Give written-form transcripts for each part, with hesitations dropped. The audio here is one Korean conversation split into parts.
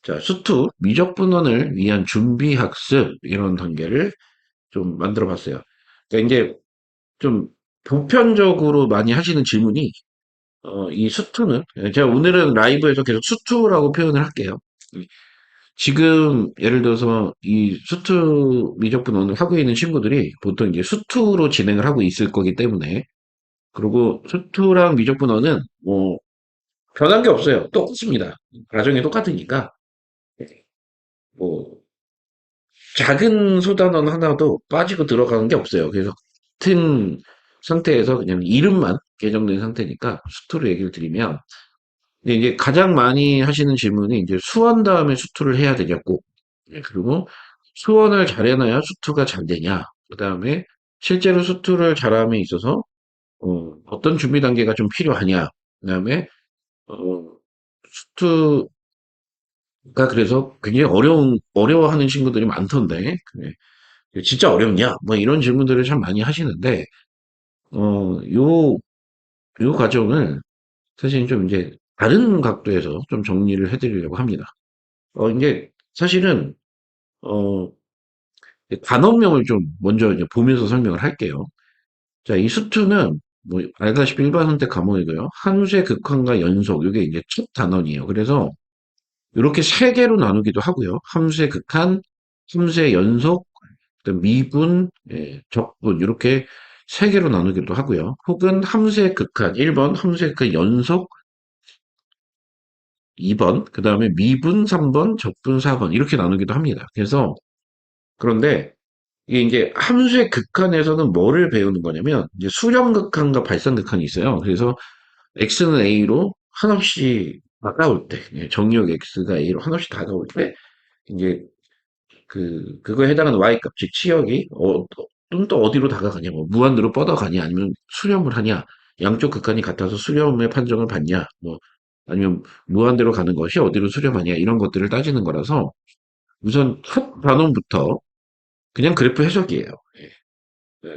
자, 수투, 미적분원을 위한 준비 학습, 이런 단계를 좀 만들어 봤어요. 그러니까 이제 좀 보편적으로 많이 하시는 질문이, 이 수투는, 제가 오늘은 라이브에서 계속 수투라고 표현을 할게요. 지금, 예를 들어서 이 수투 미적분원을 하고 있는 친구들이 보통 이제 수투로 진행을 하고 있을 거기 때문에, 그리고 수투랑 미적분원은 뭐, 변한 게 없어요. 똑같습니다. 과정이 똑같으니까, 뭐, 작은 소단원 하나도 빠지고 들어가는 게 없어요. 그래서 같은 상태에서 그냥 이름만 개정된 상태니까 수투로 얘기를 드리면, 근데 이제 가장 많이 하시는 질문이 이제 수원 다음에 수투를 해야 되냐고. 예, 그리고 수원을 잘해놔야 수투가 잘 되냐. 그 다음에 실제로 수투를 잘함에 있어서 떤 준비 단계가 좀 필요하냐. 그 다음에 어, 수투가 그래서 굉장히 어려워하는 친구들이 많던데, 진짜 어렵냐? 뭐 이런 질문들을 참 많이 하시는데, 어, 요, 요 과정을 사실 좀 이제 다른 각도에서 좀 정리를 해드리려고 합니다. 이게 사실은, 어, 단원명을 좀 먼저 이제 보면서 설명을 할게요. 자, 이 수투는 뭐 알다시피 일반 선택 과목이고요. 함수의 극한과 연속, 이게 이제 첫 단원이에요. 그래서 이렇게 세 개로 나누기도 하고요. 함수의 극한, 함수의 연속, 그다음 미분, 적분 이렇게 세 개로 나누기도 하고요. 혹은 함수의 극한 1번, 함수의 극한 연속 2번, 그 다음에 미분 3번, 적분 4번 이렇게 나누기도 합니다. 그래서 그런데 이게 이제 함수의 극한에서는 뭐를 배우는 거냐면 이제 수렴 극한과 발산 극한이 있어요. 그래서 x는 a로 한없이 다가올 때, 정의역 x가 a로 한없이 다가올 때 이제 그거에 해당하는 y값, 즉 치역이 또 어디로 다가가냐, 뭐 무한대로 뻗어가냐, 아니면 수렴을 하냐, 양쪽 극한이 같아서 수렴의 판정을 받냐, 뭐 아니면 무한대로 가는 것이 어디로 수렴하냐 이런 것들을 따지는 거라서 우선 첫 단원부터 그냥 그래프 해석이에요.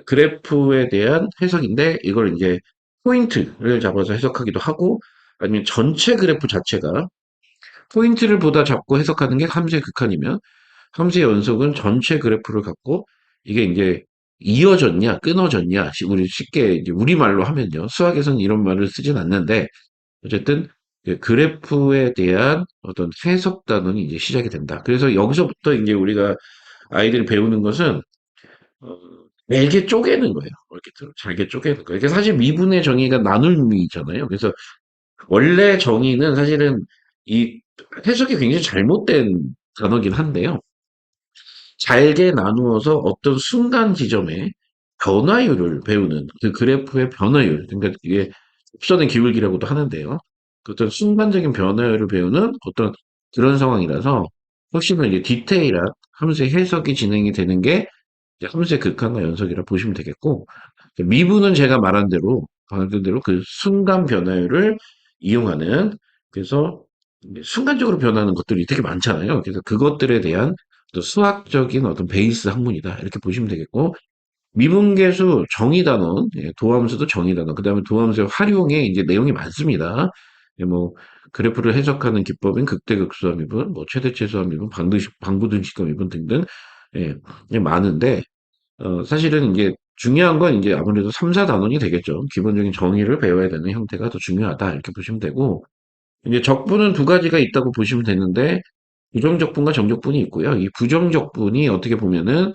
그래프에 대한 해석인데 이걸 이제 포인트를 잡아서 해석하기도 하고 아니면 전체 그래프 자체가 포인트를 보다 잡고 해석하는 게 함수의 극한이면 함수의 연속은 전체 그래프를 갖고 이게 이제 이어졌냐, 끊어졌냐, 우리 쉽게 이제 우리말로 하면요. 수학에서는 이런 말을 쓰진 않는데 어쨌든 그 그래프에 대한 어떤 해석 단원이 이제 시작이 된다. 그래서 여기서부터 이제 우리가 아이들이 배우는 것은 어, 잘게 쪼개는 거예요. 이렇게 잘게 쪼개는 거예요. 이게 사실 미분의 정의가 나눌미잖아요. 그래서 원래 정의는 사실은 이 해석이 굉장히 잘못된 단어긴 한데요. 잘게 나누어서 어떤 순간 지점에 변화율을 배우는 그 그래프의 변화율, 그러니까 이게 곱선의 기울기라고도 하는데요. 그 어떤 순간적인 변화율을 배우는 어떤 그런 상황이라서 훨씬 더 이제 디테일한 함수의 해석이 진행이 되는 게 이제 함수의 극한과 연속이라 보시면 되겠고 미분은 제가 말한 대로 그 순간 변화율을 이용하는 그래서 순간적으로 변하는 것들이 되게 많잖아요. 그래서 그것들에 대한 또 수학적인 어떤 베이스 학문이다. 이렇게 보시면 되겠고, 미분계수 정의단원, 도함수도 정의단원, 그 다음에 도함수의 활용에 이제 내용이 많습니다. 뭐, 그래프를 해석하는 기법인 극대극소화 미분, 뭐, 최대최소화 미분, 방부등식과 미분 등등, 많은데, 사실은 이게 중요한 건 이제 아무래도 3, 4단원이 되겠죠. 기본적인 정의를 배워야 되는 형태가 더 중요하다. 이렇게 보시면 되고, 이제 적분은 두 가지가 있다고 보시면 되는데, 부정적분과 정적분이 있고요. 이 부정적분이 어떻게 보면은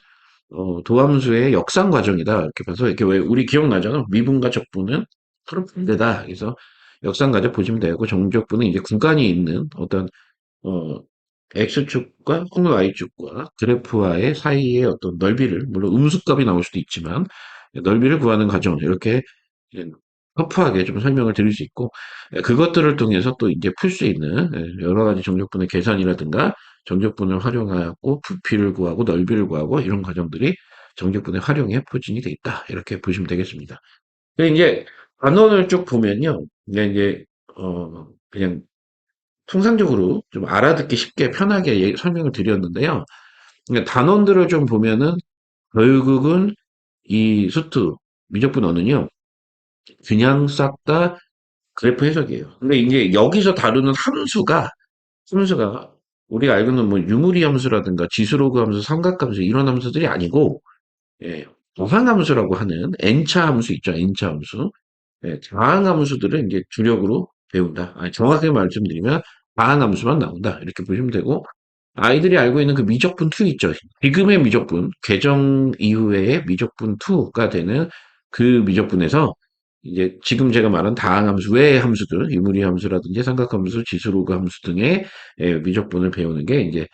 도함수의 역상 과정이다. 이렇게 봐서 이렇게 왜 우리 기억나잖아. 미분과 적분은 서로 반대다. 그래서 역상 과정 보시면 되고 정적분은 이제 구간이 있는 어떤 어 x축과 혹은 y축과 그래프와의 사이의 어떤 넓이를 물론 음수값이 나올 수도 있지만 넓이를 구하는 과정 이렇게 이제 터프하게 좀 설명을 드릴 수 있고 그것들을 통해서 또 이제 풀 수 있는 여러 가지 정적분의 계산이라든가 정적분을 활용하고 부피를 구하고 넓이를 구하고 이런 과정들이 정적분의 활용에 포진이 돼 있다 이렇게 보시면 되겠습니다. 근데 이제 단원을 쭉 보면요, 이제 그냥 통상적으로 좀 알아듣기 쉽게 편하게 설명을 드렸는데요. 그러니까 단원들을 좀 보면은 결국은 이 수트 미적분 어는요 그냥 싹 다 그래프 해석이에요. 근데 이제 여기서 다루는 함수가 우리가 알고 있는 뭐 유무리 함수라든가 지수로그 함수, 삼각함수 이런 함수들이 아니고 예, 저항함수라고 하는 n차 함수 있죠. n차 함수. 예, 저항함수들을 이제 주력으로 배운다. 아니, 정확하게 말씀드리면 저항함수만 나온다. 이렇게 보시면 되고 아이들이 알고 있는 그 미적분 2 있죠. 지금의 미적분, 개정 이후의 미적분 2가 되는 그 미적분에서 이제 지금 제가 말한 다항함수 외의 함수들, 유무리 함수라든지 삼각함수, 지수로그 함수 등의 예, 미적분을 배우는 게 이제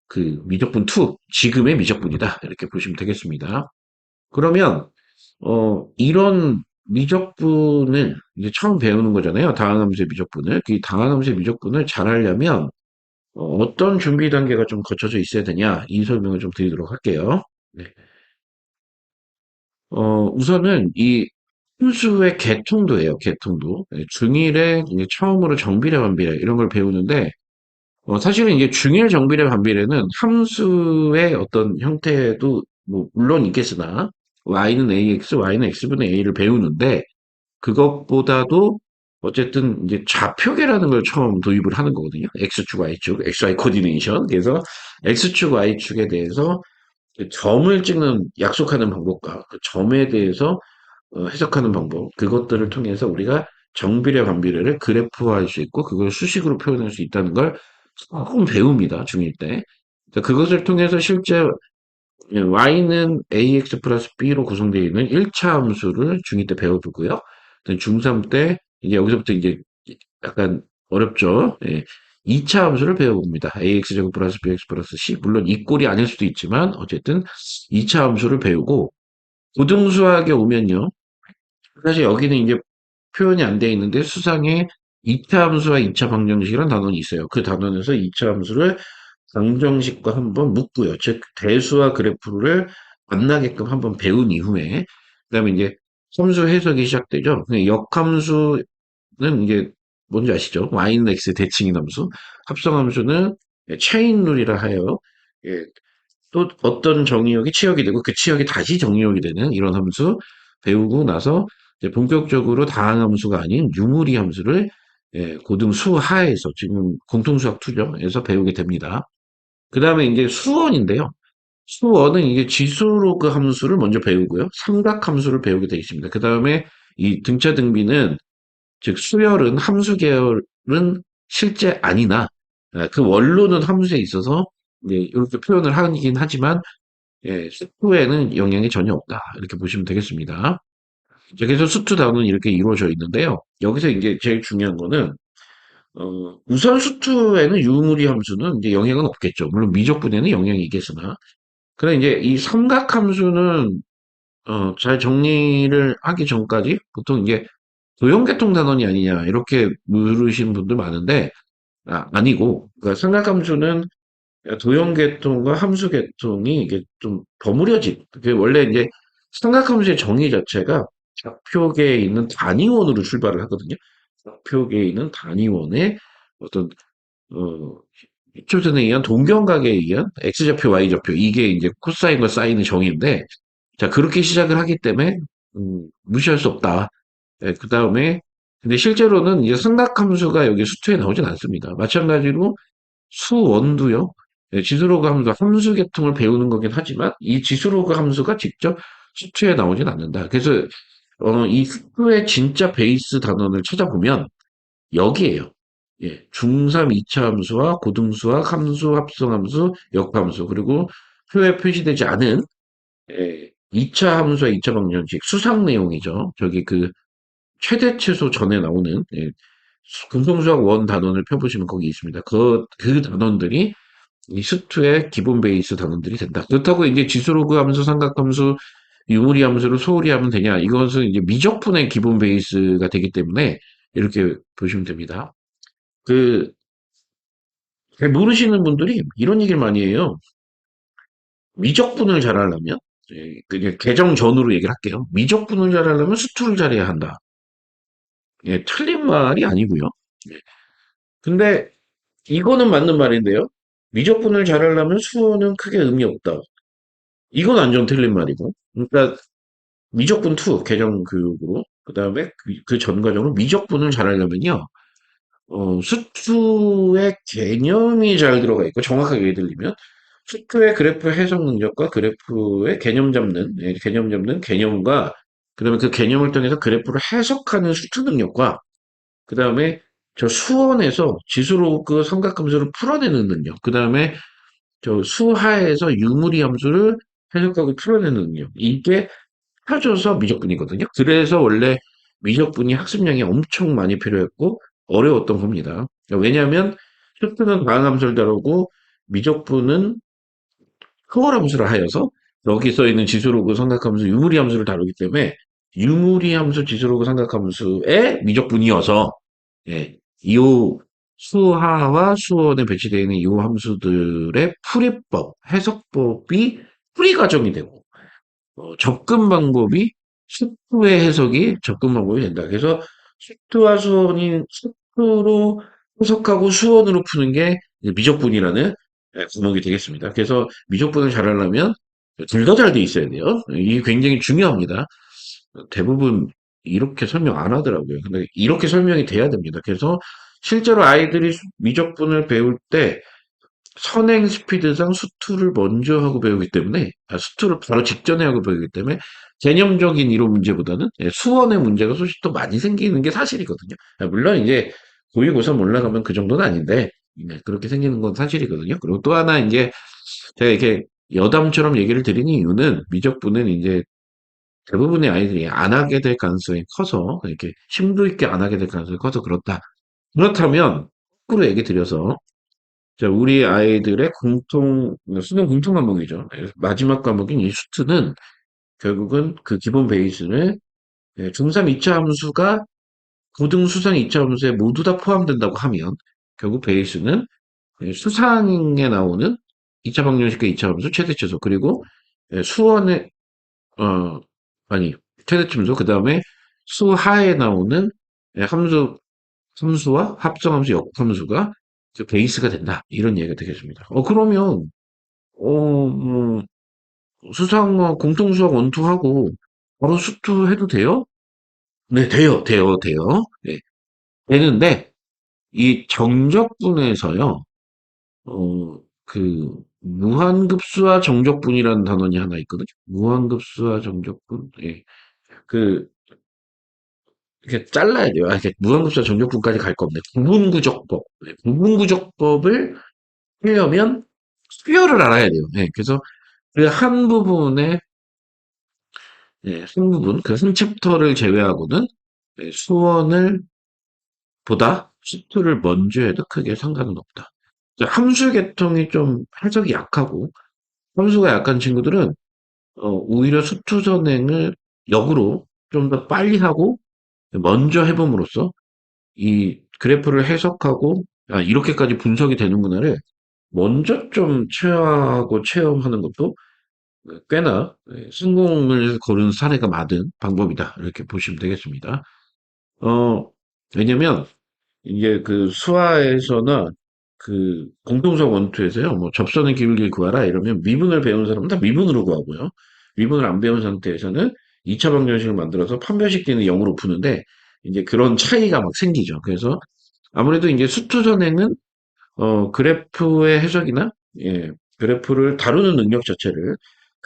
그 미적분 2, 지금의 미적분이다. 이렇게 보시면 되겠습니다. 그러면 이런 미적분을 이제 처음 배우는 거잖아요. 다항함수의 미적분을. 그 다항함수의 미적분을 잘 하려면 어떤 준비 단계가 좀 거쳐져 있어야 되냐, 이 설명을 좀 드리도록 할게요. 네. 우선은 이 함수의 개통도예요, 개통도. 네, 중일에 이제 처음으로 정비례, 반비례 이런 걸 배우는데, 사실은 이게 중일, 정비례, 반비례는 함수의 어떤 형태도 뭐 물론 있겠으나, y는 ax, y는 x분의 a를 배우는데, 그것보다도 어쨌든 이제 좌표계라는 걸 처음 도입을 하는 거거든요. x축, y축, xy 코디네이션. 그래서 x축, y축에 대해서 그 점을 찍는 약속하는 방법과 그 점에 대해서 해석하는 방법, 그것들을 통해서 우리가 정비례, 반비례를 그래프화할 수 있고 그걸 수식으로 표현할 수 있다는 걸 조금 배웁니다. 중1 때. 그것을 통해서 실제 y는 ax 플러스 b로 구성되어 있는 1차 함수를 중2 때 배워두고요. 중3 때 이제 여기서부터 이제 약간 어렵죠. 예. 2차 함수를 배워봅니다. ax제곱 플러스 bx 플러스 c. 물론 이 꼴이 아닐 수도 있지만 어쨌든 2차 함수를 배우고 고등수학에 오면요. 사실 여기는 이제 표현이 안 돼 있는데 수상에 2차 함수와 2차 방정식이라는 단원이 있어요. 그 단원에서 2차 함수를 방정식과 한번 묶고요. 즉 대수와 그래프를 만나게끔 한번 배운 이후에 그다음에 이제 함수 해석이 시작되죠. 역함수는 이게 뭔지 아시죠? y는 x 대칭인 함수, 합성함수는 체인룰이라 하여 예, 또 어떤 정의역이 치역이 되고 그 치역이 다시 정의역이 되는 이런 함수 배우고 나서 이제 본격적으로 다항함수가 아닌 유무리 함수를 예, 고등 수하에서 지금 공통수학 투정에서 배우게 됩니다. 그 다음에 이제 수원인데요. 수원은 이게 지수로그 함수를 먼저 배우고요. 삼각함수를 배우게 되어 있습니다. 그 다음에 이 등차 등비는 즉 수열은 함수 계열은 실제 아니나 그 원로는 함수에 있어서 이제 이렇게 표현을 하긴 하지만 예, 수투에는 영향이 전혀 없다. 이렇게 보시면 되겠습니다. 자, 그래서 수투 단원이 이렇게 이루어져 있는데요. 여기서 이제 제일 중요한 거는 우선 수투에는 유무리 함수는 이제 영향은 없겠죠. 물론 미적분에는 영향이 있겠으나. 그래 이제 이 삼각함수는 잘 정리를 하기 전까지 보통 이게 도형계통 단원이 아니냐 이렇게 물으시는 분들 많은데 아니고 그러니까 삼각함수는 도형계통과 함수계통이 이게 좀 버무려진 그게 원래 이제 삼각함수의 정의 자체가 좌표계에 있는 단위원으로 출발을 하거든요. 좌표계에 있는 단위원의 어떤 어, 히초전에 의한 동경각에 의한 x좌표, y좌표 이게 이제 코사인과 사인의 정의인데 자 그렇게 시작을 하기 때문에 무시할 수 없다. 그 다음에 근데 실제로는 이제 삼각함수가 여기 수투에 나오진 않습니다. 마찬가지로 수원도요. 지수로그 함수, 함수 계통을 배우는 거긴 하지만 이 지수로그 함수가 직접 수투에 나오진 않는다. 그래서 이 수투의 진짜 베이스 단원을 찾아보면 여기에요. 예, 중3 2차 함수와 고등수학, 함수, 합성함수, 역함수, 그리고 표에 표시되지 않은 2차 함수와 2차 방정식 수상 내용이죠. 저기 그 최대 최소 전에 나오는 금성수학 원 단원을 펴보시면 거기 있습니다. 그 단원들이 이 수투의 기본 베이스 단원들이 된다. 그렇다고 이제 지수로그 함수, 삼각함수, 유무리 함수를 소홀히 하면 되냐? 이것은 이제 미적분의 기본 베이스가 되기 때문에 이렇게 보시면 됩니다. 그 잘 모르시는 분들이 이런 얘기를 많이 해요. 미적분을 잘하려면 그게 개정 전으로 얘기를 할게요. 미적분을 잘하려면 수투를 잘해야 한다. 예, 틀린 말이 아니고요. 예. 근데 이거는 맞는 말인데요. 미적분을 잘하려면 수어는 크게 의미 없다. 이건 완전 틀린 말이고. 그러니까 미적분 2 개정 교육으로 그다음에 그 전 과정으로 미적분을 잘하려면요. 수투의 개념이 잘 들어가 있고, 정확하게 예를 들리면, 수투의 그래프 해석 능력과 그래프의 개념 잡는, 개념 잡는 개념과, 그 다음에 그 개념을 통해서 그래프를 해석하는 수투 능력과, 그 다음에 저 수원에서 지수로그 삼각함수를 풀어내는 능력, 그 다음에 저 수하에서 유무리 함수를 해석하고 풀어내는 능력. 이게 펴줘서 미적분이거든요. 그래서 원래 미적분이 학습량이 엄청 많이 필요했고 어려웠던 겁니다. 왜냐하면 슈트는 다항함수를 다루고 미적분은 크월함수를 하여서 여기 써 있는 지수로그 삼각함수 유무리 함수를 다루기 때문에 유무리 함수 지수로그 삼각함수의 미적분이어서 예, 이 수하와 수원에 배치되어 있는 이 함수들의 풀이법, 해석법이 풀이 과정이 되고 접근 방법이 수투의 해석이 접근 방법이 된다. 그래서 수투와 수원이 수투로 해석하고 수원으로 푸는 게 이제 미적분이라는 과목이 되겠습니다. 그래서 미적분을 잘하려면 둘 다 잘 돼 있어야 돼요. 이게 굉장히 중요합니다. 대부분 이렇게 설명 안 하더라고요. 근데 이렇게 설명이 돼야 됩니다. 그래서 실제로 아이들이 미적분을 배울 때 선행 스피드상 수투를 먼저 하고 배우기 때문에, 수투를 바로 직전에 하고 배우기 때문에, 개념적인 이론 문제보다는 수원의 문제가 솔직히 더 많이 생기는 게 사실이거든요. 물론 이제 고2, 고3 올라가면 그 정도는 아닌데, 그렇게 생기는 건 사실이거든요. 그리고 또 하나 이제 제가 이렇게 여담처럼 얘기를 드리는 이유는 미적분은 이제 대부분의 아이들이 안 하게 될 가능성이 커서, 이렇게 심도 있게 안 하게 될 가능성이 커서 그렇다. 그렇다면, 거꾸로 얘기 드려서, 자, 우리 아이들의 수능 공통 과목이죠. 마지막 과목인 이 수트는 결국은 그 기본 베이스를 중3 2차 함수가 고등 수상 2차 함수에 모두 다 포함된다고 하면 결국 베이스는 수상에 나오는 2차 방정식과 2차 함수 최대 최소 그리고 수원의 어 아니 최대 함수 그 다음에 수하에 나오는 함수 함수와 합성함수 역함수가 그 베이스가 된다 이런 얘기가 되겠습니다. 그러면 뭐 수상어 공통수학 원투하고 바로 수투 해도 돼요? 네, 돼요. 네, 되는데 이 정적분에서요. 그 무한급수와 정적분이라는 단원이 하나 있거든요. 무한급수와 정적분. 예. 그 이렇게 잘라야 돼요. 이렇게 무한급수와 정적분까지 갈 거 없네. 부분구적법. 네, 부분구적법을 하려면 수열을 알아야 돼요. 네, 그래서 그 한 부분에 한 부분, 그 한 챕터를 제외하고는 수원을 보다 수투를 먼저 해도 크게 상관은 없다. 함수 계통이 좀 해석이 약하고 함수가 약한 친구들은 오히려 수투 선행을 역으로 좀 더 빨리 하고 먼저 해봄으로써 이 그래프를 해석하고 이렇게까지 분석이 되는구나를 먼저 좀 체화하고 체험하는 것도 꽤나 성공을 거둔 사례가 많은 방법이다. 이렇게 보시면 되겠습니다. 어, 왜냐면 이게 그 수화에서나 그 공동수학 원투에서요, 뭐 접선의 기울기를 구하라 이러면 미분을 배운 사람은 다 미분으로 구하고요. 미분을 안 배운 상태에서는 2차 방정식을 만들어서 판별식 D는 0으로 푸는데 이제 그런 차이가 막 생기죠. 그래서 아무래도 이제 수투선행은 그래프의 해석이나 그래프를 다루는 능력 자체를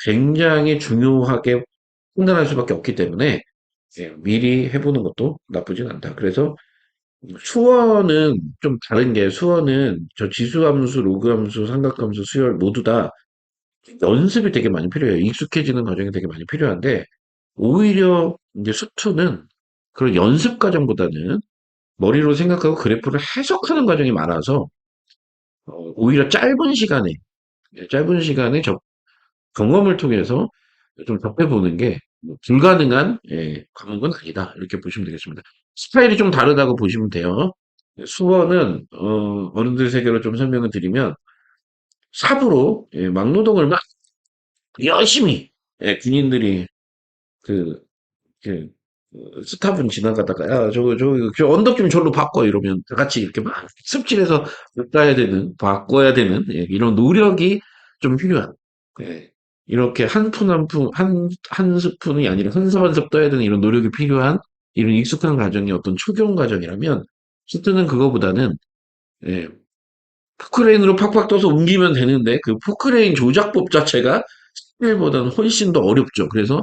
굉장히 중요하게 판단할 수밖에 없기 때문에 미리 해보는 것도 나쁘진 않다. 그래서 수어는 좀 다른 게 수어는 저 지수함수, 로그함수, 삼각함수, 수열 모두 다 연습이 되게 많이 필요해요. 익숙해지는 과정이 되게 많이 필요한데 오히려 이제 수투는 그런 연습 과정보다는 머리로 생각하고 그래프를 해석하는 과정이 많아서 오히려 짧은 시간에 경험을 통해서 좀 접해보는 게 불가능한 과목은 아니다. 이렇게 보시면 되겠습니다. 스타일이 좀 다르다고 보시면 돼요. 수어는 어른들 세계로 좀 설명을 드리면 삽으로 막노동을 막 열심히 군인들이 그, 그 스탑은 지나가다가 야 저 언덕 좀 절로 바꿔 이러면 다 같이 이렇게 막 습질해서 바꿔야 되는 이런 노력이 좀 필요한 예, 이렇게 한 푼 한 푼 한 스푼이 아니라 한 섭 한 섭 떠야 되는 이런 노력이 필요한 이런 익숙한 과정이 어떤 초경 과정이라면 수트는 그거보다는, 예, 포크레인으로 팍팍 떠서 옮기면 되는데, 그 포크레인 조작법 자체가 스틸보다는 훨씬 더 어렵죠. 그래서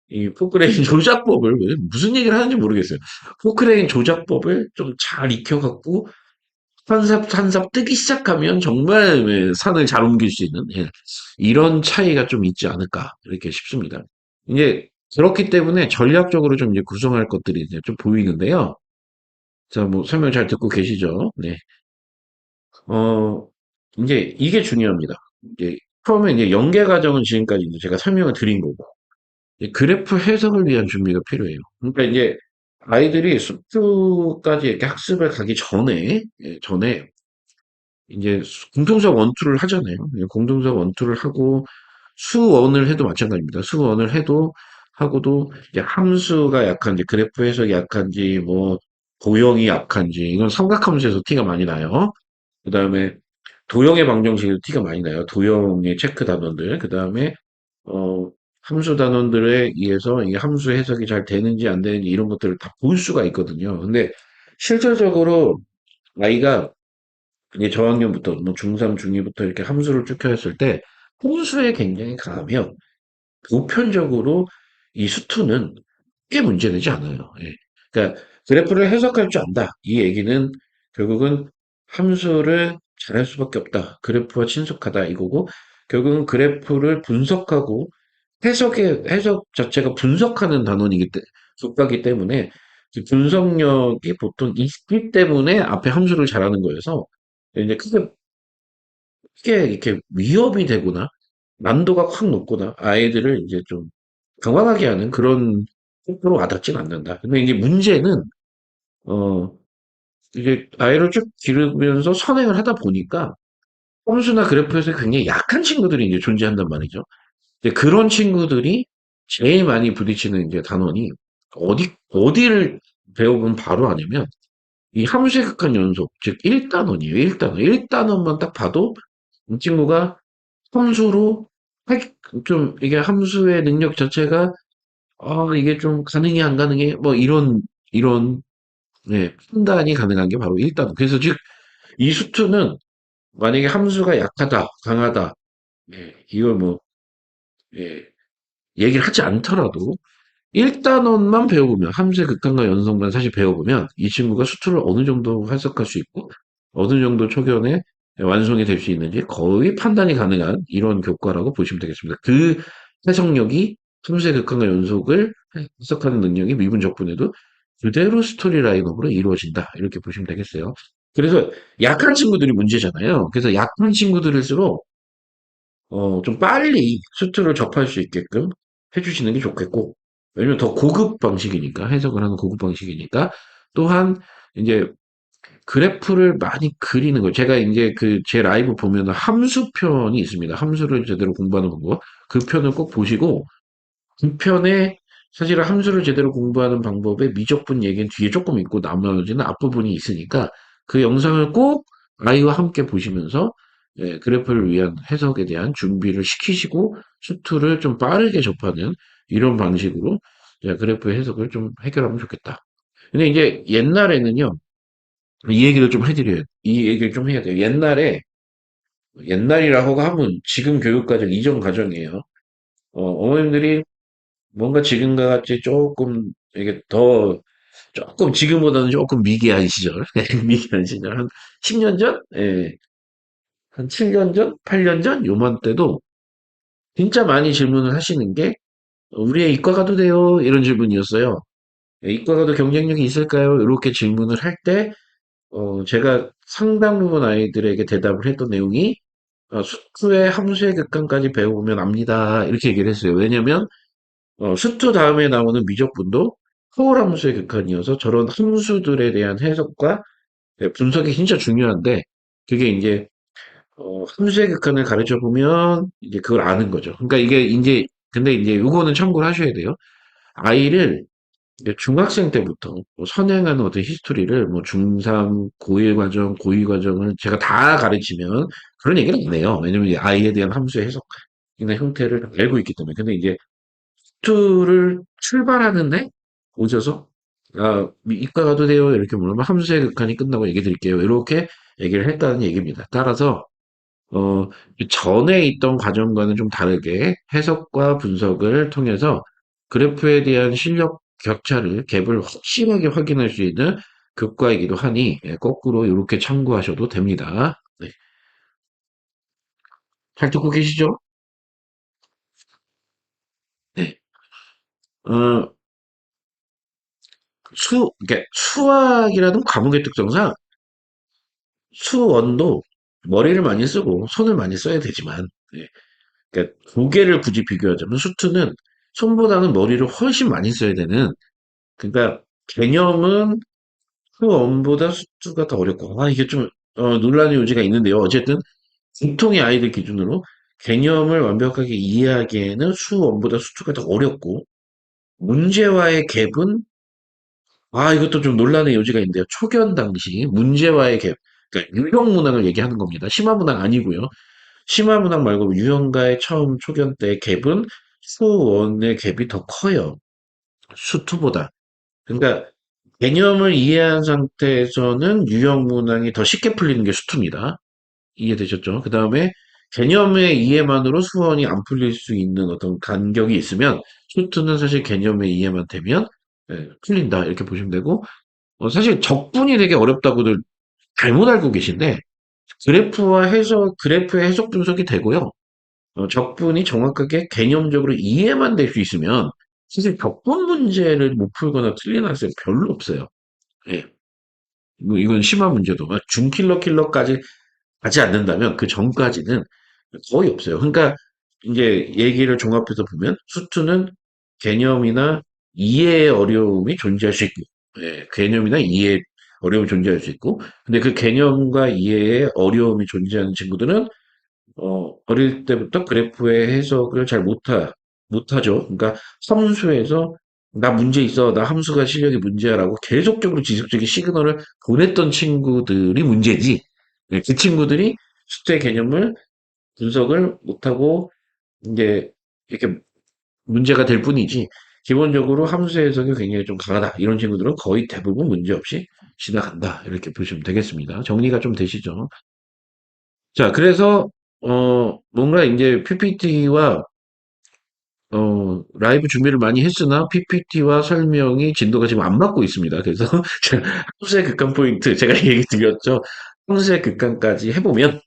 이 포크레인 조작법을, 무슨 얘기를 하는지 모르겠어요. 포크레인 조작법을 좀 잘 익혀갖고, 한삽 뜨기 시작하면 정말 예, 산을 잘 옮길 수 있는 예, 이런 차이가 좀 있지 않을까 이렇게 싶습니다. 이제 그렇기 때문에 전략적으로 좀 이제 구성할 것들이 이제 좀 보이는데요. 자, 뭐 설명 잘 듣고 계시죠? 네. 어, 이제 이게 중요합니다. 이제 처음에 이제 연계 과정은 지금까지 이제 제가 설명을 드린 거고, 이제 그래프 해석을 위한 준비가 필요해요. 그러니까 이제 아이들이 수투까지 이렇게 학습을 가기 전에, 전에 이제 공통수학 원투를 하잖아요. 예, 공통수학 원투를 하고 수원을 해도 마찬가지입니다. 수원을 해도 하고도 이제 함수가 약한지 그래프 해석이 약한지 뭐 도형이 약한지 이건 삼각함수에서 티가 많이 나요. 그다음에 도형의 방정식에도 티가 많이 나요. 도형의 체크 단원들. 그다음에 어 함수 단원들에 의해서 이 함수 해석이 잘 되는지 안 되는지 이런 것들을 다 볼 수가 있거든요. 근데 실질적으로 아이가 이제 저학년부터 뭐 중3, 중2부터 이렇게 함수를 쭉 켜했을 때 함수에 굉장히 강하면 보편적으로 이 수투는 꽤 문제되지 않아요. 예. 그러니까 그래프를 해석할 줄 안다. 이 얘기는 결국은 함수를 잘할 수밖에 없다. 그래프와 친숙하다 이거고 결국은 그래프를 분석하고 해석 자체가 분석하는 단원이기 때문에 속하기 때문에 그 분석력이 보통 있기 때문에 앞에 함수를 잘하는 거여서 이제 크게 이렇게 위협이 되거나 난도가 확 높거나 아이들을 이제 좀 당황하게 하는 그런 속도로 와닿진 않는다. 근데 이제 문제는 어 이제 아이를 쭉 기르면서 선행을 하다 보니까 홈수나 그래프에서 굉장히 약한 친구들이 이제 존재한단 말이죠. 근데 그런 친구들이 제일 많이 부딪히는 이제 단원이 어디를 배워보면 바로 아냐면 이 함수의 극한 연속, 즉 1단원이에요. 1단원. 1단원만 딱 봐도 이 친구가 함수로 좀 이게 함수의 능력 자체가 이게 좀 가능해 안 가능해 뭐 이런 네, 판단이 가능한 게 바로 1단원. 그래서 즉 이 수투는 만약에 함수가 약하다, 강하다, 예, 이걸 뭐 예, 얘기를 하지 않더라도 1단원만 배워보면 함수의 극한과 연속만 사실 배워보면 이 친구가 수투를 어느 정도 해석할 수 있고 어느 정도 초견에 완성이 될 수 있는지 거의 판단이 가능한 이런 교과라고 보시면 되겠습니다. 그 해석력이 함수의 극한과 연속을 해석하는 능력이 미분적분에도 그대로 스토리 라인업으로 이루어진다. 이렇게 보시면 되겠어요. 그래서 약한 친구들이 문제잖아요. 그래서 약한 친구들일수록 좀 빨리 수트를 접할 수 있게끔 해주시는 게 좋겠고, 왜냐면 더 고급 방식이니까, 해석을 하는 고급 방식이니까, 또한, 이제, 그래프를 많이 그리는 거. 제가 이제 제 라이브 보면 함수편이 있습니다. 함수를 제대로 공부하는 방법. 그 편을 꼭 보시고, 그 편에 사실은 함수를 제대로 공부하는 방법의 미적분 얘기는 뒤에 조금 있고, 나머지는 앞부분이 있으니까, 그 영상을 꼭 아이와 함께 보시면서, 예, 그래프를 위한 해석에 대한 준비를 시키시고 수투를 좀 빠르게 접하는 이런 방식으로 예, 그래프 해석을 좀 해결하면 좋겠다. 근데 이제 옛날에는요, 이 얘기를 좀 해드려요. 이 얘기를 좀 해야 돼요. 옛날이라고 하면 지금 교육과정 이전 과정이에요. 어머님들이 뭔가 지금과 같이 조금 이게 조금 지금보다는 조금 미개한 시절, 미개한 시절 한 10년 전, 예, 한 7년 전, 8년 전 요맘때도 진짜 많이 질문을 하시는 게 우리 애 이과 가도 돼요? 이런 질문이었어요. 이과 가도 경쟁력이 있을까요? 이렇게 질문을 할 때, 제가 상당 부분 아이들에게 대답을 했던 내용이 수투의 함수의 극한까지 배워보면 압니다. 이렇게 얘기를 했어요. 왜냐면 수투 다음에 나오는 미적분도 허울 함수의 극한이어서 저런 함수들에 대한 해석과 분석이 진짜 중요한데 그게 이제 함수의 극한을 가르쳐 보면 이제 그걸 아는 거죠. 그러니까 이게 이제 근데 이제 요거는 참고를 하셔야 돼요. 아이를 이제 중학생 때부터 뭐 선행하는 어떤 히스토리를 뭐 중3, 고1 과정, 고2 과정을 제가 다 가르치면 그런 얘기는 안 해요. 왜냐면 이 아이에 대한 함수의 해석이나 형태를 알고 있기 때문에. 근데 이제 투를 출발하는데 오셔서 이과 가도 돼요. 이렇게 물으면 함수의 극한이 끝나고 얘기 드릴게요. 이렇게 얘기를 했다는 얘기입니다. 따라서 어, 전에 있던 과정과는 좀 다르게 해석과 분석을 통해서 그래프에 대한 실력 격차를, 갭을 확실하게 확인할 수 있는 교과이기도 하니, 거꾸로 이렇게 참고하셔도 됩니다. 네. 잘 듣고 계시죠? 네. 어, 그러니까 수학이라는 과목의 특성상 수원도 머리를 많이 쓰고 손을 많이 써야 되지만, 네. 그러니까 두 개를 굳이 비교하자면 수투는 손보다는 머리를 훨씬 많이 써야 되는, 그러니까 개념은 수원보다 수투가 더 어렵고, 이게 좀 논란의 요지가 있는데요. 어쨌든 보통의 아이들 기준으로 개념을 완벽하게 이해하기에는 수원보다 수투가 더 어렵고, 문제와의 갭은, 이것도 좀 논란의 여지가 있는데요. 초견 당시 문제와의 갭, 그러니까 유형 문항을 얘기하는 겁니다. 심화 문항 아니고요. 심화 문항 말고 유형과의 처음 초견 때 갭은 수원의 갭이 더 커요. 수투보다. 그러니까 개념을 이해한 상태에서는 유형 문항이 더 쉽게 풀리는 게 수투입니다. 이해되셨죠? 그 다음에 개념의 이해만으로 수원이 안 풀릴 수 있는 어떤 간격이 있으면 수투는 사실 개념의 이해만 되면 풀린다 이렇게 보시면 되고, 사실 적분이 되게 어렵다고들 잘못 알고 계신데, 그래프의 해석 분석이 되고요. 적분이 정확하게 개념적으로 이해만 될 수 있으면 사실 적분 문제를 못 풀거나 틀린 학생 별로 없어요. 예. 뭐 이건 심한 문제도 중킬러까지 가지 않는다면 그 전까지는 거의 없어요. 그러니까 이제 얘기를 종합해서 보면 수투는 개념이나 이해의 어려움이 존재할 수 있고, 개념이나 이해의 어려움이 존재할 수 있고, 근데 그 개념과 이해의 어려움이 존재하는 친구들은 어릴 때부터 그래프의 해석을 잘 못하죠. 그러니까 함수에서 나 문제 있어, 나 함수가 실력이 문제야라고 계속적으로 지속적인 시그널을 보냈던 친구들이 문제지. 그 친구들이 숫자의 개념을 분석을 못하고 이제 이렇게 문제가 될 뿐이지. 기본적으로 함수 해석이 굉장히 좀 강하다. 이런 친구들은 거의 대부분 문제 없이 지나간다. 이렇게 보시면 되겠습니다. 정리가 좀 되시죠? 자, 그래서 뭔가 이제 PPT와 라이브 준비를 많이 했으나 PPT와 설명이 진도가 지금 안 맞고 있습니다. 그래서 제가 함수의 극한 포인트 제가 얘기 드렸죠. 함수의 극한까지 해보면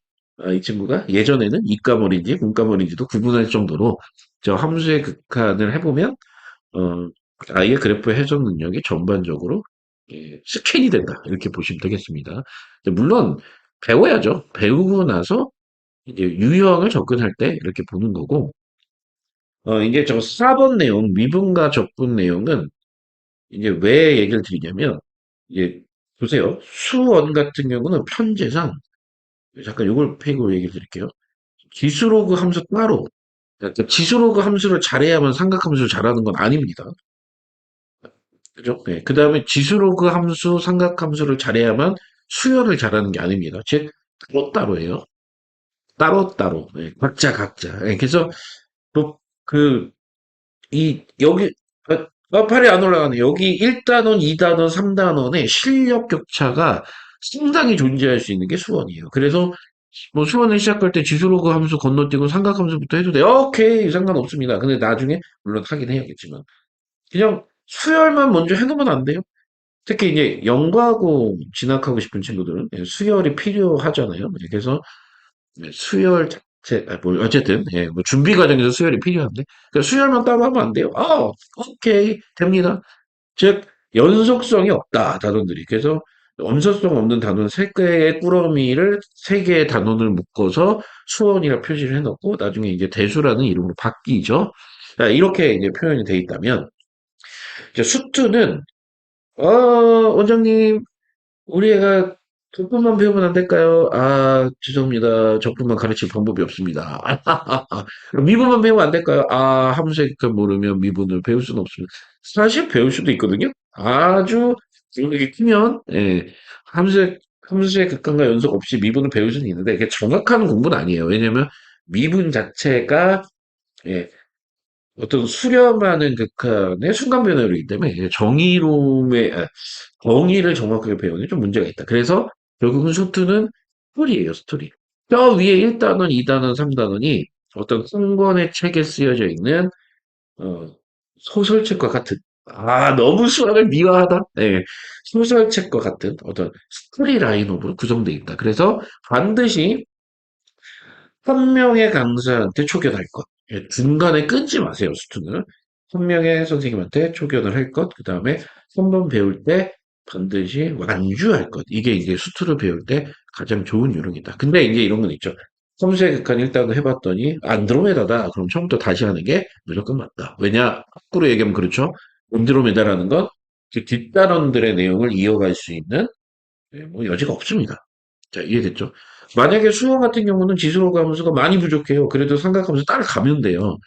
이 친구가 예전에는 이과머리인지 문과머리인지도 구분할 정도로 저 함수의 극한을 해보면 어, 아이의 그래프 해석 능력이 전반적으로 스캔이 된다. 이렇게 보시면 되겠습니다. 물론 배워야죠. 배우고 나서 이제 유형을 접근할 때 이렇게 보는 거고, 이게 저 4번 내용, 미분과 적분 내용은 이제 왜 얘기를 드리냐면, 이제 보세요. 수원 같은 경우는 편제상, 잠깐 이걸 페이크로 얘기를 드릴게요. 지수로그 함수 따로, 그러니까 지수로그 함수를 잘해야만 삼각함수를 잘하는 건 아닙니다. 그죠? 네. 그 다음에 지수로그 함수, 삼각함수를 잘해야만 수열을 잘하는 게 아닙니다. 즉, 따로따로예요. 따로따로. 네. 각자. 네. 그래서, 또, 여기, 팔이 안 올라가네. 여기 1단원, 2단원, 3단원의 실력 격차가 상당히 존재할 수 있는 게 수원이에요. 그래서, 뭐 수원을 시작할 때 지수로그 함수 건너뛰고 삼각함수부터 해도 돼요. 오케이. 상관없습니다. 근데 나중에, 물론 하긴 해야겠지만. 그냥 수열만 먼저 해놓으면 안 돼요? 특히 이제 연구하고 진학하고 싶은 친구들은 수열이 필요하잖아요. 그래서 수열 자체, 뭐 어쨌든 뭐 준비 과정에서 수열이 필요한데 수열만 따로 하면 안 돼요. 오케이 됩니다. 즉 연속성이 없다 단원들이. 그래서 연속성 없는 단원 세 개의 꾸러미를 세 개의 단원을 묶어서 수원이라 표시를 해놓고 나중에 이제 대수라는 이름으로 바뀌죠. 자, 이렇게 이제 표현이 돼 있다면 이제 수투는 원장님 우리 애가 적분만 배우면 안 될까요? 죄송합니다. 적분만 가르칠 방법이 없습니다. 미분만 배우면 안 될까요? 함수의 극한 모르면 미분을 배울 수는 없습니다. 사실 배울 수도 있거든요. 아주 능력이 크면, 함수의 극한과 연속 없이 미분을 배울 수는 있는데, 이게 정확한 공부는 아니에요. 왜냐면, 미분 자체가, 예, 어떤 수렴하는 극한의 순간 변화이기 때문에 이제 정의를 정확하게 배우는 게 좀 문제가 있다. 그래서 결국은 수트는 스토리예요, 스토리. 저 위에 1단원, 2단원, 3단원이 어떤 한 권의 책에 쓰여져 있는 어, 소설책과 같은, 너무 수학을 미화하다. 네, 소설책과 같은 어떤 스토리 라인업으로 구성되어 있다. 그래서 반드시 한 명의 강사한테 초견할 것. 예, 중간에 끊지 마세요, 수준을. 한 명의 선생님한테 초견을 할 것. 그 다음에 한 번 배울 때 반드시 완주할 것. 이게 이제 수투를 배울 때 가장 좋은 요령이다. 근데 이제 이런 건 있죠. 섬세의 극한 일단은 해봤더니 안드로메다다. 그럼 처음부터 다시 하는 게 무조건 맞다. 왜냐? 거꾸로 얘기하면 그렇죠. 안드로메다라는 건 그 뒷단원들의 내용을 이어갈 수 있는 뭐 여지가 없습니다. 자, 이해됐죠? 만약에 수영 같은 경우는 지수로 감수가 많이 부족해요. 그래도 삼각함수 따라가면 돼요.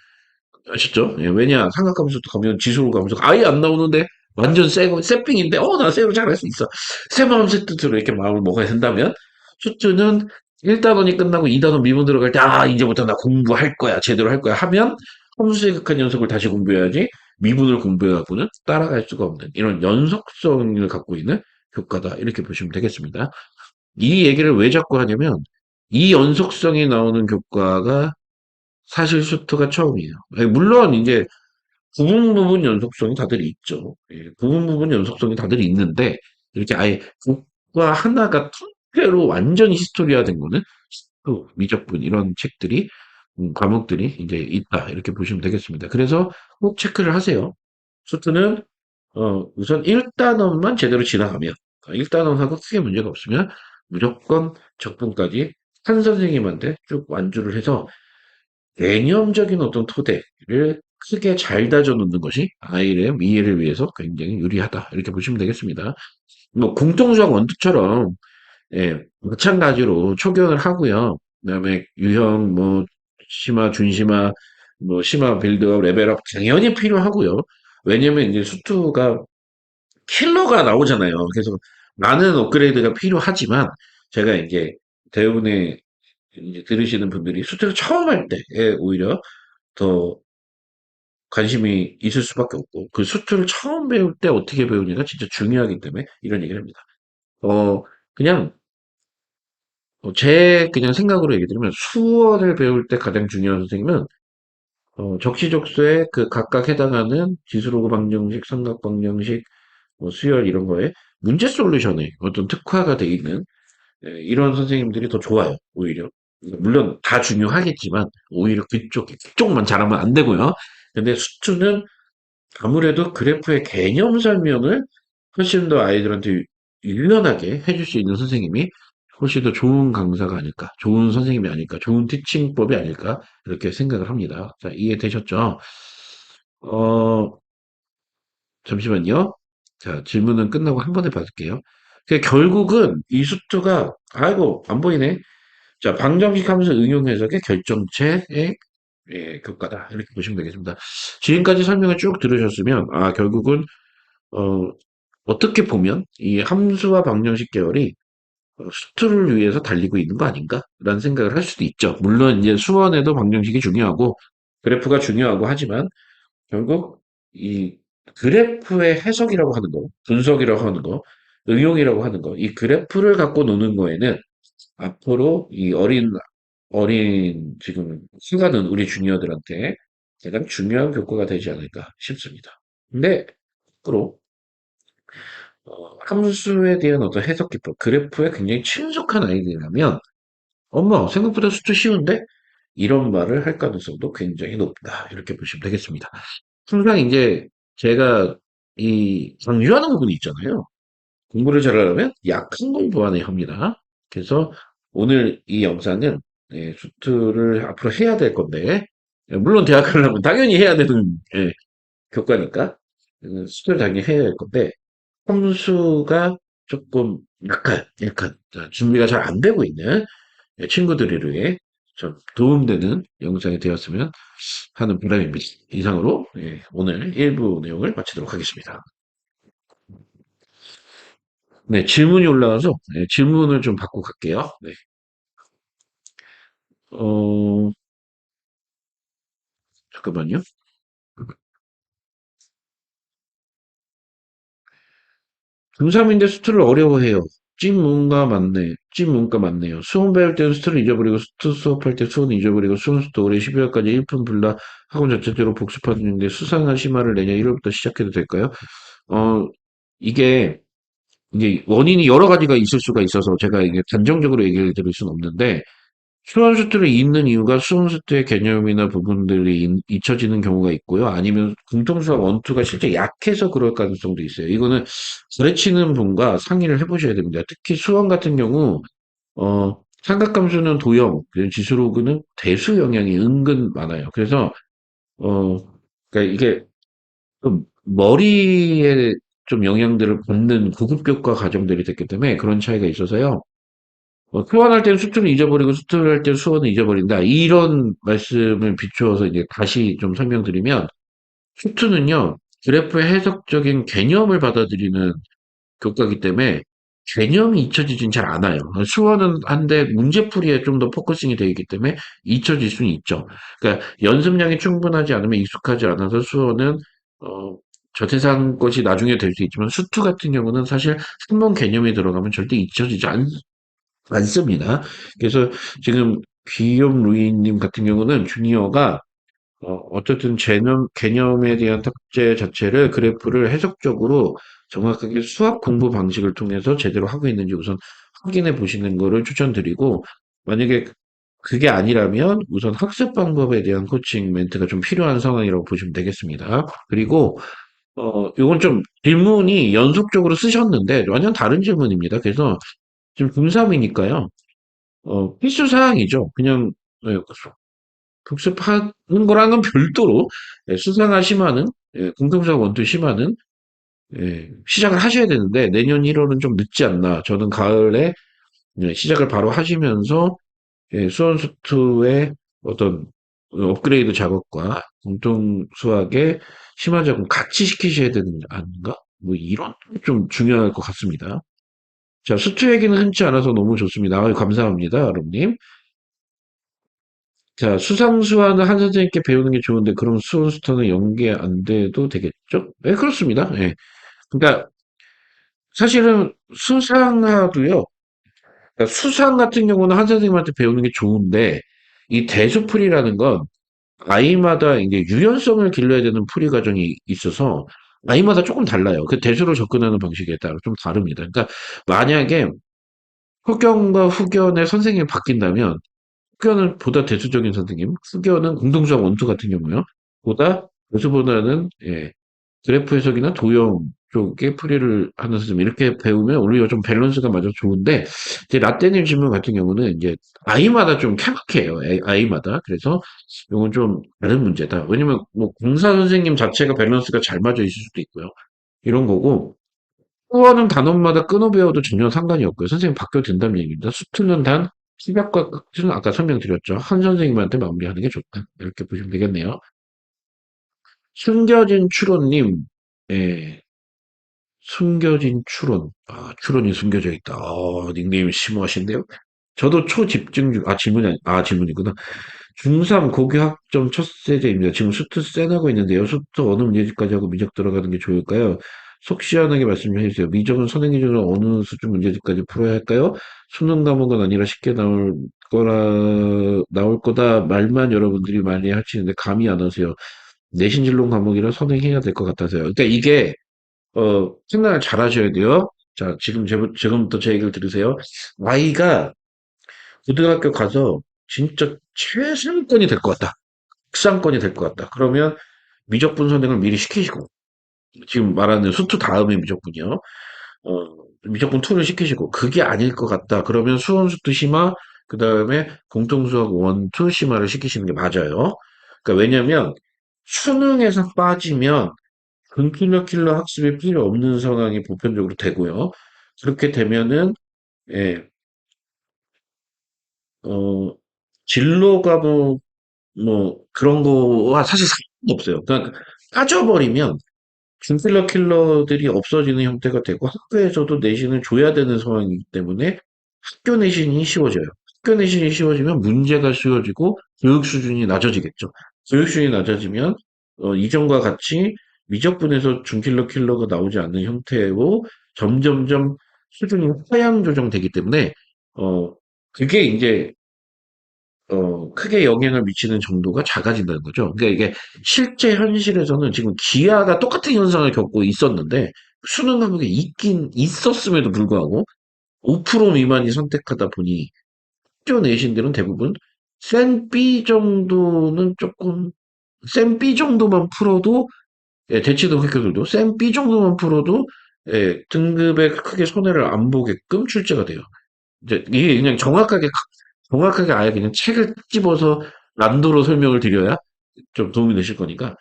아시죠? 예, 왜냐, 삼각함수 가면 지수로 감수가 아예 안 나오는데 완전 쎄삥인데, 나 쎄로 잘할 수 있어. 새 마음 새 뜻으로 이렇게 마음을 먹어야 된다면, 수트는 1단원이 끝나고 2단원 미분 들어갈 때, 이제부터 나 공부할 거야. 제대로 할 거야. 하면, 함수의 극한 연속을 다시 공부해야지, 미분을 공부해갖고는 따라갈 수가 없는, 이런 연속성을 갖고 있는 교과다. 이렇게 보시면 되겠습니다. 이 얘기를 왜 자꾸 하냐면 이 연속성이 나오는 교과가 사실 슈터가 처음이에요. 물론 이제 부분 부분 연속성이 다들 있죠. 예, 부분 부분 연속성이 다들 있는데 이렇게 아예 교과 하나가 통째로 완전히 히스토리화된 거는 또 미적분 이런 책들이 과목들이 이제 있다 이렇게 보시면 되겠습니다. 그래서 꼭 체크를 하세요. 수트는 우선 1단원만 제대로 지나가면, 1단원하고 크게 문제가 없으면 무조건 적분까지 한 선생님한테 쭉 완주를 해서 개념적인 어떤 토대를 크게 잘 다져 놓는 것이 아이의 이해를 위해서 굉장히 유리하다. 이렇게 보시면 되겠습니다. 뭐 공통수학 원투처럼 예, 마찬가지로 초견을 하고요. 그다음에 유형 뭐 심화, 준심화, 뭐 심화 빌드업, 레벨업 당연히 필요하고요. 왜냐면 이제 수투가 킬러가 나오잖아요. 그래서 많은 업그레이드가 필요하지만 제가 이제 대부분의 이제 들으시는 분들이 수트를 처음 할 때에 오히려 더 관심이 있을 수밖에 없고 그 수트를 처음 배울 때 어떻게 배우느냐가 진짜 중요하기 때문에 이런 얘기를 합니다. 어, 그냥 제 그냥 생각으로 얘기 드리면 수어를 배울 때 가장 중요한 선생님은 적시적소에 그 각각 해당하는 지수로그 방정식, 삼각 방정식, 뭐 수열 이런 거에 문제 솔루션에 어떤 특화가 돼 있는 이런 선생님들이 더 좋아요, 오히려. 물론 다 중요하겠지만 오히려 그쪽만 잘하면 안 되고요. 근데 수투는 아무래도 그래프의 개념 설명을 훨씬 더 아이들한테 유연하게 해줄 수 있는 선생님이 훨씬 더 좋은 강사가 아닐까, 좋은 선생님이 아닐까, 좋은 티칭법이 아닐까, 이렇게 생각을 합니다. 자, 이해되셨죠? 어, 잠시만요. 자, 질문은 끝나고 한 번에 받을게요. 결국은 이 수트가, 아이고, 안 보이네. 자, 방정식 하면서 응용 해석의 결정체의 교과다. 이렇게 보시면 되겠습니다. 지금까지 설명을 쭉 들으셨으면, 결국은 어, 어떻게 보면 이 함수와 방정식 계열이 수트를 위해서 달리고 있는 거 아닌가라는 생각을 할 수도 있죠. 물론 이제 수원에도 방정식이 중요하고 그래프가 중요하고 하지만 결국 이 그래프의 해석이라고 하는 거, 분석이라고 하는 거, 응용이라고 하는 거, 이 그래프를 갖고 노는 거에는 앞으로 이 어린 지금 휴가는 우리 주니어들한테 가장 중요한 교과가 되지 않을까 싶습니다. 근데 앞으로 함수에 대한 어떤 해석 기법, 그래프에 굉장히 친숙한 아이들이라면, 엄마, 생각보다 수트 쉬운데? 이런 말을 할 가능성도 굉장히 높다. 이렇게 보시면 되겠습니다. 항상 이제 제가 이 강조하는 부분이 있잖아요. 공부를 잘하려면 약한 공부안에 합니다. 그래서 오늘 이 영상은 수트를 앞으로 해야 될 건데, 물론 대학 가려면 당연히 해야 되는 교과니까 수트를 당연히 해야 될 건데, 험수가 조금 약간 준비가 잘 안 되고 있는 친구들을 위해 좀 도움되는 영상이 되었으면 하는 바람입니다. 이상으로 오늘 일부 내용을 마치도록 하겠습니다. 네, 질문이 올라와서 질문을 좀 받고 갈게요. 네. 어, 잠깐만요. 중3인데 수투를 어려워해요. 찐문과 맞네. 찐문과 맞네요. 수험 배울 때는 수투를 잊어버리고 수투 수업할 때 수어는 잊어버리고 수험 수도 올해 12월까지 1분 불라 학원 자체대로 복습하는 중인데 수상한 심화를 내년 1월부터 시작해도 될까요? 어, 이게 이게 원인이 여러 가지가 있을 수가 있어서 제가 이게 단정적으로 얘기를 드릴 수는 없는데 수험수투를 잇는 이유가 수험수투의 개념이나 부분들이 잊혀지는 경우가 있고요. 아니면 공통수학 원투가 실제 약해서 그럴 가능성도 있어요. 이거는 가르치는 분과 상의를 해보셔야 됩니다. 특히 수험 같은 경우, 삼각함수는 도형, 지수로그는 대수 영향이 은근 많아요. 그래서, 어, 그러니까 이게 좀 머리에 좀 영향들을 받는 구급교과 과정들이 됐기 때문에 그런 차이가 있어서요. 소환할 때는 수투를 잊어버리고 수투를 할 때는 수원을 잊어버린다. 이런 말씀을 비추어서 이제 다시 좀 설명드리면 수투는요, 그래프의 해석적인 개념을 받아들이는 교과이기 때문에 개념이 잊혀지진 잘 않아요. 수원은 한데 문제풀이에 좀 더 포커싱이 되어 있기 때문에 잊혀질 수는 있죠. 그러니까 연습량이 충분하지 않으면 익숙하지 않아서 수원은 어, 저태상 것이 나중에 될 수 있지만 수투 같은 경우는 사실 한번 개념이 들어가면 절대 잊혀지지 않습니다. 그래서 지금 귀염 루이님 같은 경우는 주니어가 어쨌든 개념에 대한 탑재 자체를 그래프를 해석적으로 정확하게 수학 공부 방식을 통해서 제대로 하고 있는지 우선 확인해 보시는 거를 추천드리고 만약에 그게 아니라면 우선 학습 방법에 대한 코칭 멘트가 좀 필요한 상황이라고 보시면 되겠습니다. 그리고 이건 좀 질문이 연속적으로 쓰셨는데 완전 다른 질문입니다. 그래서 지금 중3이니까요. 필수 사항이죠. 그냥 예, 복습하는 거랑은 별도로 수상화 심화는 공통수학 원투 심화는 시작을 하셔야 되는데 내년 1월은 좀 늦지 않나. 저는 가을에 시작을 바로 하시면서 수원수투의 어떤 업그레이드 작업과 공통 수학의 심화 작업 같이 시키셔야 되는 게 아닌가? 뭐 이런 게 좀 중요할 것 같습니다. 자, 수투 얘기는 흔치 않아서 너무 좋습니다. 아유, 감사합니다, 여러분님. 자, 수상수화는 한 선생님께 배우는 게 좋은데 그럼 수원수터는 연계 안 돼도 되겠죠? 네, 그렇습니다. 예. 그러니까 사실은 수상화도요. 그러니까 수상 같은 경우는 한 선생님한테 배우는 게 좋은데 이 대수풀이라는 건 아이마다 이제 유연성을 길러야 되는 풀이 과정이 있어서 아이마다 조금 달라요. 그 대수로 접근하는 방식에 따라 좀 다릅니다. 그러니까 만약에 혹경과 후견의 선생님이 바뀐다면 학교는 보다 대수적인 선생님, 수교는 공동수학 원투 같은 경우요. 보다 교수보다는 그래프 해석이나 도형 쪽에 풀이를 하는 선생님 이렇게 배우면 오히려 좀 밸런스가 맞아 좋은데 이제 라떼님 질문 같은 경우는 이제 아이마다 좀 케바케예요. 아이마다. 그래서 이건 좀 다른 문제다. 왜냐면 뭐 공사 선생님 자체가 밸런스가 잘 맞아 있을 수도 있고요. 이런 거고 수어는 단원마다 끊어 배워도 전혀 상관이 없고요. 선생님 바뀌어도 된다는 얘기입니다. 수트는 단 시작과 끝은 아까 설명드렸죠. 한 선생님한테 마무리하는 게 좋다. 이렇게 보시면 되겠네요. 숨겨진 추론님, 예, 숨겨진 추론. 아, 추론이 숨겨져 있다. 닉네임 심오하신데요. 저도 초집중중, 질문이구나. 중3 고교학점 첫 세제입니다. 지금 수트 쌩하고 있는데요. 수트 어느 문제집까지 하고 미적 들어가는 게 좋을까요? 속 시원하게 말씀 좀 해주세요. 미적은 선행 기준으로 어느 수준 문제집까지 풀어야 할까요? 수능 과목은 아니라 쉽게 나올 거다 말만 여러분들이 많이 하시는데 감이 안 오세요. 내신 진로 과목이라 선행해야 될 것 같아서요. 그러니까 이게, 생각을 잘 하셔야 돼요. 자, 지금부터 제 얘기를 들으세요. 아이가 고등학교 가서 진짜 최상권이 될 것 같다. 특상권이 될 것 같다. 그러면 미적분 선행을 미리 시키시고, 지금 말하는 수투 다음에 미적분이요. 미적분 2를 시키시고, 그게 아닐 것 같다. 그러면 수원수투 심화, 그 다음에 공통수학 1, 2 심화를 시키시는 게 맞아요. 그러니까 왜냐면, 수능에서 빠지면, 근킬러 학습이 필요 없는 상황이 보편적으로 되고요. 그렇게 되면은, 예, 어, 진로 과목 그런 거와 사실 상관이 없어요. 그러니까 빠져버리면 준필러 킬러들이 없어지는 형태가 되고 학교에서도 내신을 줘야 되는 상황이기 때문에 학교 내신이 쉬워져요. 학교 내신이 쉬워지면 문제가 쉬워지고 교육 수준이 낮아지겠죠. 교육 수준이 낮아지면 이전과 같이 미적분에서 준킬러 킬러가 나오지 않는 형태로 점점점 수준이 하향 조정되기 때문에 어, 그게 이제 크게 영향을 미치는 정도가 작아진다는 거죠. 그러니까 이게 실제 현실에서는 지금 기아가 똑같은 현상을 겪고 있었는데 수능 과목에 있긴 있었음에도 불구하고 5% 미만이 선택하다 보니 학교 내신들은 대부분 센 B 정도는 조금 센 B 정도만 풀어도 대치동 학교들도 센 B 정도만 풀어도 등급에 크게 손해를 안 보게끔 출제가 돼요. 이제 이게 그냥 정확하게 아예 그냥 책을 집어서 난도로 설명을 드려야 좀 도움이 되실 거니까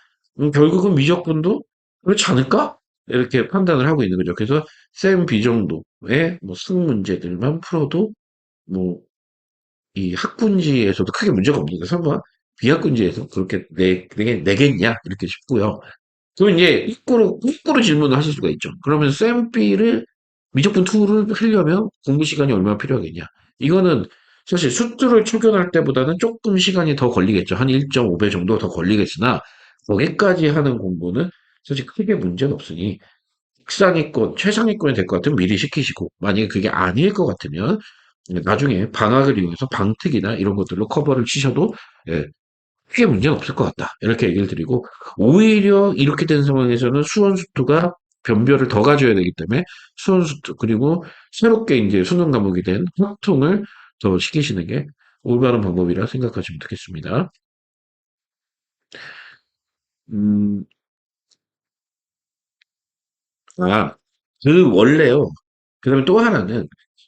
결국은 미적분도 그렇지 않을까? 이렇게 판단을 하고 있는 거죠. 그래서 쌤 B 정도의 뭐 승 문제들만 풀어도 뭐 이 학군지에서도 크게 문제가 없는 거 설마 비학군지에서 그렇게 내겠냐 이렇게 싶고요. 그럼 이제 거꾸로 질문을 하실 수가 있죠. 그러면 쌤비를 미적분 2를 하려면 공부 시간이 얼마나 필요하겠냐? 이거는 사실 수투를 초견할 때보다는 조금 시간이 더 걸리겠죠. 한 1.5배 정도 더 걸리겠으나 거기까지 하는 공부는 사실 크게 문제는 없으니 특상위권, 최상위권이 될 것 같으면 미리 시키시고 만약에 그게 아닐 것 같으면 나중에 방학을 이용해서 방특이나 이런 것들로 커버를 치셔도 예, 크게 문제는 없을 것 같다. 이렇게 얘기를 드리고, 오히려 이렇게 된 상황에서는 수원수투가 변별을 더 가져야 되기 때문에 수원수투, 그리고 새롭게 이제 수능 과목이 된 확통을 더 시키시는 게 올바른 방법이라 생각하시면 되겠습니다. 음, 아, 원래요. 그 다음에 또 하나는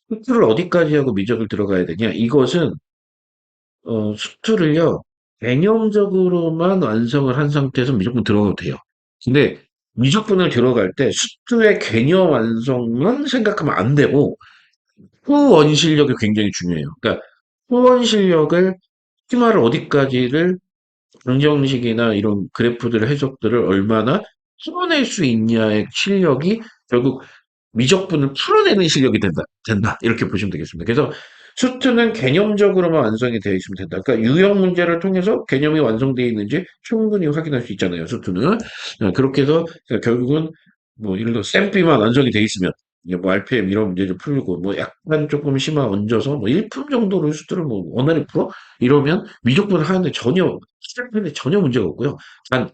수투를 어디까지 하고 미적을 들어가야 되냐. 이것은 수투를요, 개념적으로만 완성을 한 상태에서 무조건 들어가도 돼요. 근데 미적분을 들어갈 때 수투의 개념 완성만 생각하면 안 되고, 후원 실력이 굉장히 중요해요. 그러니까 후원 실력을, 스키마를 어디까지를 방정식이나 이런 그래프들의 해석들을 얼마나 풀어낼 수 있냐의 실력이 결국 미적분을 풀어내는 실력이 된다. 이렇게 보시면 되겠습니다. 그래서 수트는 개념적으로만 완성이 되어 있으면 된다. 그러니까 유형 문제를 통해서 개념이 완성되어 있는지 충분히 확인할 수 있잖아요. 수트는. 그렇게 해서 결국은 뭐 예를 들어 쌤비만 완성이 되어 있으면 이제 뭐 RPM 이런 문제를 풀고 뭐 약간 조금 심화 얹어서 뭐 1품 정도로 수트를 뭐 원활히 풀어 이러면 미적분을 하는데 시작하는데 전혀 문제가 없고요. 단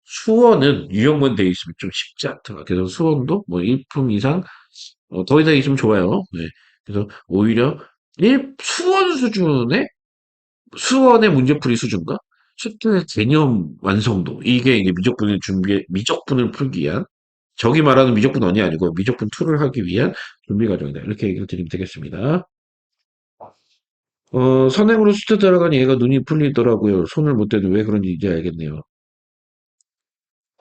수원은 유형만 되어 있으면 좀 쉽지 않더라. 그래서 수원도 뭐 1품 이상 더 이상 있으면 좋아요. 네. 그래서 오히려 수원의 문제풀이 수준과 수준의 개념 완성도 이게 이제 미적분을 풀기 위한 저기 말하는 미적분 원이 아니고 미적분 2를 하기 위한 준비 과정이다. 이렇게 얘기를 드리면 되겠습니다. 선행으로 수트 들어가니 얘가 눈이 풀리더라고요. 손을 못 대도 왜 그런지 이제 알겠네요.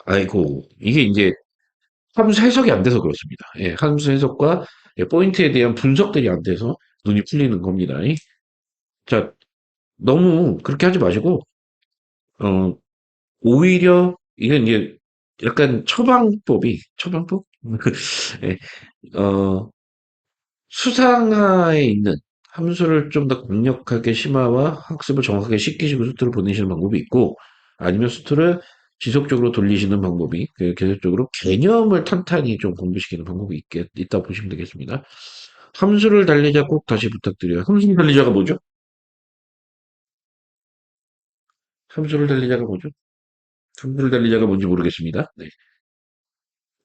아이고, 이게 이제 함수 해석이 안 돼서 그렇습니다. 예, 함수 해석과 포인트에 대한 분석들이 안 돼서 눈이 풀리는 겁니다. 자, 너무 그렇게 하지 마시고, 어, 오히려, 이건 이제 약간 처방법? 예, 어, 수상하에 있는 함수를 좀 더 강력하게 심화와 학습을 정확하게 시키시고 수트를 보내시는 방법이 있고, 아니면 수트를 지속적으로 돌리시는 방법이, 계속적으로 개념을 탄탄히 좀 공부시키는 방법이 있다 보시면 되겠습니다. 함수를 달리자 꼭 다시 부탁드려요. 함수를 달리자가 뭐죠? 함수를 달리자가 뭐죠? 함수를 달리자가 뭔지 모르겠습니다. 네.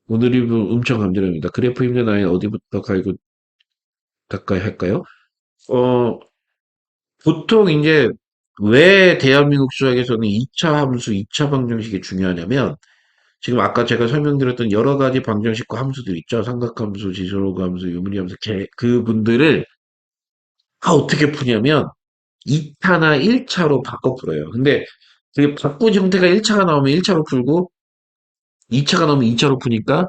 오늘 리뷰 엄청 감사합니다. 그래프 힘든 아이 어디부터 갈고 닦아야 할까요? 어, 보통 이제 왜 대한민국 수학에서는 2차 함수, 2차 방정식이 중요하냐면 지금 아까 제가 설명드렸던 여러 가지 방정식과 함수들 있죠. 삼각함수, 지수로그함수, 유무리함수, 그분들을 다 어떻게 푸냐면 2차나 1차로 바꿔 풀어요. 근데 그 바꾼 형태가 1차가 나오면 1차로 풀고 2차가 나오면 2차로 푸니까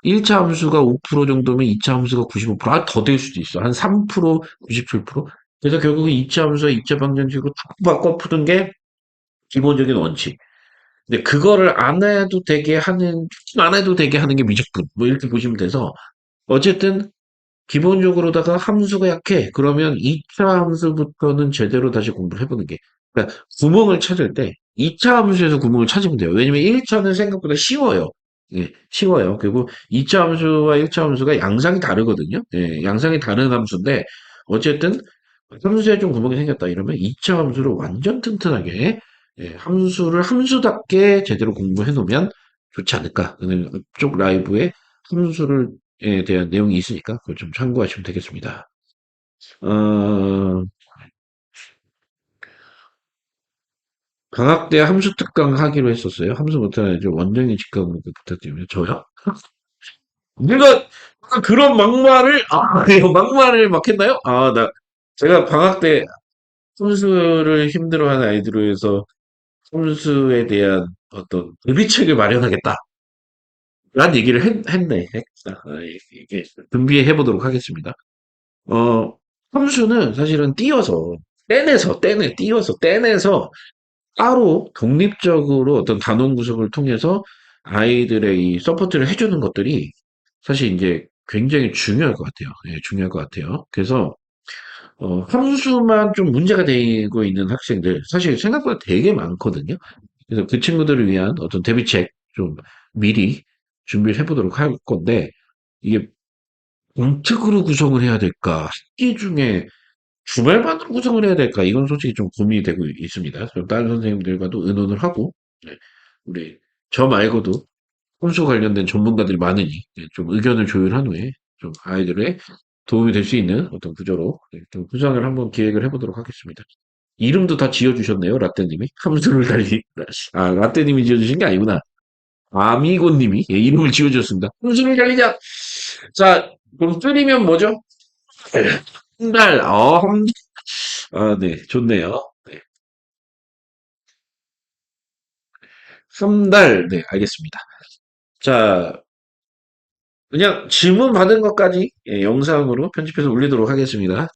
1차 함수가 5% 정도면 2차 함수가 95%, 더 될 수도 있어. 한 3%, 97%? 그래서 결국은 2차 함수와 2차 방정식으로 다 바꿔 푸는 게 기본적인 원칙. 근데 그거를 안 해도 되게 하는 게 미적분. 뭐 이렇게 보시면 돼서, 어쨌든, 기본적으로다가 함수가 약해. 그러면 2차 함수부터는 제대로 다시 공부를 해보는 게. 그러니까 구멍을 찾을 때, 2차 함수에서 구멍을 찾으면 돼요. 왜냐면 1차는 생각보다 쉬워요. 예, 쉬워요. 그리고 2차 함수와 1차 함수가 양상이 다르거든요. 예, 양상이 다른 함수인데, 어쨌든, 함수에 좀 구멍이 생겼다 이러면 2차 함수를 완전 튼튼하게, 예, 함수를 함수답게 제대로 공부해 놓으면 좋지 않을까. 이쪽 라이브에 함수를, 에 대한 내용이 있으니까, 그걸 좀 참고하시면 되겠습니다. 어, 방학 때 함수 특강 하기로 했었어요. 함수 못하는 애들 원장님 직강 부탁드립니다. 저요? 내가 그런 막말을 이거 막말을 막 했나요? 제가 방학 때 함수를 힘들어하는 아이들을 위해서 함수에 대한 어떤 대비책을 마련하겠다라는 얘기를 했네. 했다. 이게 준비해 보도록 하겠습니다. 어, 함수는 사실은 떼내서 따로 독립적으로 어떤 단원 구성을 통해서 아이들의 이 서포트를 해주는 것들이 사실 이제 굉장히 중요할 것 같아요. 예, 중요할 것 같아요. 그래서 함수만 좀 문제가 되고 있는 학생들 사실 생각보다 되게 많거든요. 그래서 그 친구들을 위한 어떤 대비책 좀 미리 준비를 해보도록 할 건데 이게 공특으로 구성을 해야 될까? 학기 중에 주말반으로 구성을 해야 될까? 이건 솔직히 좀 고민이 되고 있습니다. 좀 다른 선생님들과도 의논을 하고, 네, 우리, 저 말고도 혼수 관련된 전문가들이 많으니, 네, 좀 의견을 조율한 후에, 좀 아이들의 도움이 될 수 있는 어떤 구조로, 네, 좀 구성을 한번 기획을 해보도록 하겠습니다. 이름도 다 지어주셨네요, 라떼님이. 함수를 달리, 라떼님이 지어주신 게 아니구나. 아미고님이, 예, 이름을 지어주셨습니다. 함수를 달리자! 자, 그럼 줄이면 뭐죠? 한 달, 네, 좋네요. 네. 한 달, 네, 알겠습니다. 자, 그냥 질문 받은 것까지 예, 영상으로 편집해서 올리도록 하겠습니다.